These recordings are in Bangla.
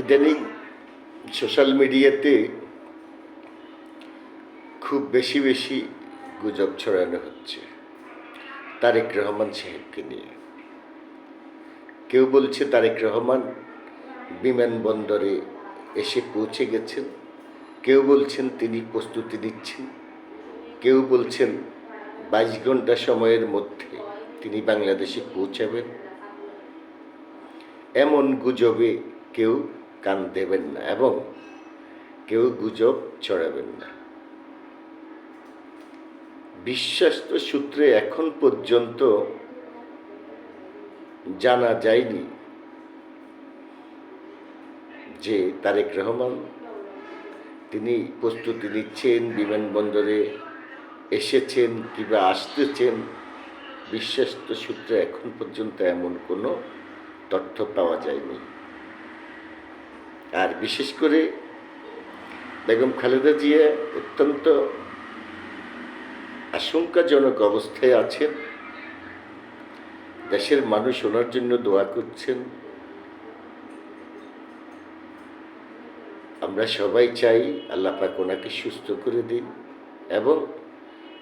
ইদানিং সোশ্যাল মিডিয়াতে খুব বেশি বেশি গুজব ছড়ানো হচ্ছে তারেক রহমান সাহেবকে নিয়ে। কেউ বলছে তারেক রহমান বিমানবন্দরে এসে পৌঁছে গেছেন, কেউ বলছেন তিনি প্রস্তুতি নিচ্ছেন, কেউ বলছেন 22 ঘন্টা সময়ের মধ্যে তিনি বাংলাদেশে পৌঁছাবেন। এমন গুজবে কেউ কান দেবেন না এবং কেউ গুজব ছড়াবেন না। বিশ্বস্ত সূত্রে এখন পর্যন্ত জানা যায়নি যে তারেক রহমান তিনি প্রস্তুতি নিচ্ছেন, বিমানবন্দরে এসেছেন কিংবা আসতেছেন। বিশ্বস্ত সূত্রে এখন পর্যন্ত এমন কোনো তথ্য পাওয়া যায়নি। আর বিশেষ করে বেগম খালেদা জিয়া অত্যন্ত আশঙ্কাজনক অবস্থায় আছেন। দেশের মানুষ ওনার জন্য দোয়া করছেন। আমরা সবাই চাই আল্লাহ পাক ওনাকে সুস্থ করে দিন এবং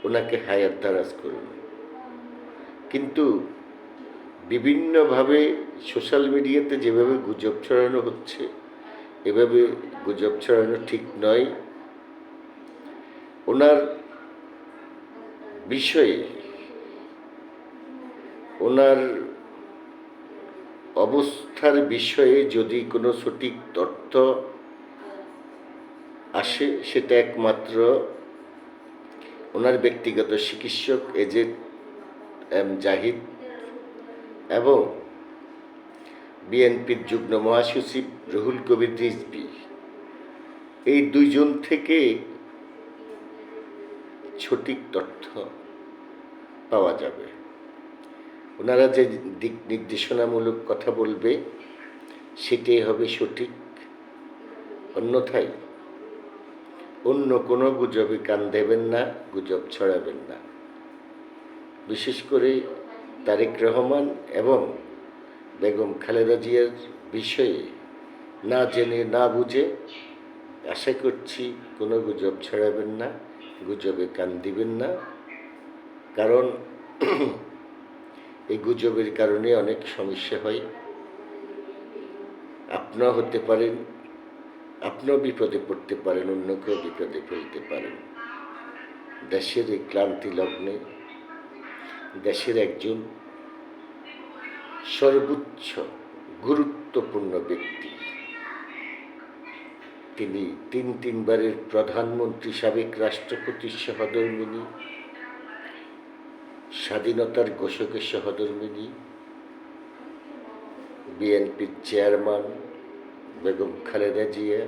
ওনাকে হায়াত দারাজ করুন। কিন্তু বিভিন্নভাবে সোশ্যাল মিডিয়াতে যেভাবে গুজব ছড়ানো হচ্ছে, এভাবে গুজব ছড়ানো ঠিক নয়। ওনার বিষয়ে, ওনার অবস্থার বিষয়ে যদি কোনো সঠিক তথ্য আসে, সেটা একমাত্র ওনার ব্যক্তিগত চিকিৎসক এজেড এম জাহিদ এবং বিএনপির যুগ্ম মহাসচিব রুহুল কবির রিজভী, এই দুইজন থেকে সঠিক তথ্য পাওয়া যাবে। ওনারা যে দিক নির্দেশনামূলক কথা বলবে সেটাই হবে সঠিক। অন্যথায় অন্য কোনো গুজবে কান দেবেন না, গুজব ছড়াবেন না। বিশেষ করে তারেক রহমান এবং বেগম খালেদা জিয়ার বিষয়ে না জেনে না বুঝে আশা করছি কোনো গুজব ছড়াবেন না, গুজবে কান দিবেন না। কারণ এই গুজবের কারণে অনেক সমস্যা হয়। আপনিও হতে পারেন, আপনিও বিপদে পড়তে পারেন, অন্যকেও বিপদে ফেলতে পারেন। দেশের এই ক্লান্তি লগ্নে দেশের একজন সর্বোচ্চ গুরুত্বপূর্ণ ব্যক্তি, তিনি তিনবারের প্রধানমন্ত্রী, সাবেক রাষ্ট্রপতির সহধর্মিণী, স্বাধীনতার ঘোষকের সহধর্মিণী, বিএনপির চেয়ারম্যান বেগম খালেদা জিয়া।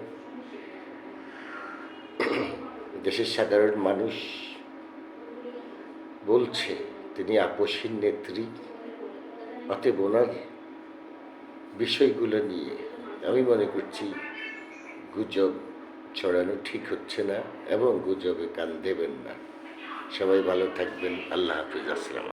দেশের সাধারণ মানুষ বলছে তিনি আপসহীন নেত্রী। অতএব ওনার বিষয়গুলো নিয়ে আমি মনে করছি গুজব ছড়ানো ঠিক হচ্ছে না এবং গুজবে কান দেবেন না। সবাই ভালো থাকবেন। আল্লাহ হাফিজ। আসসালাম।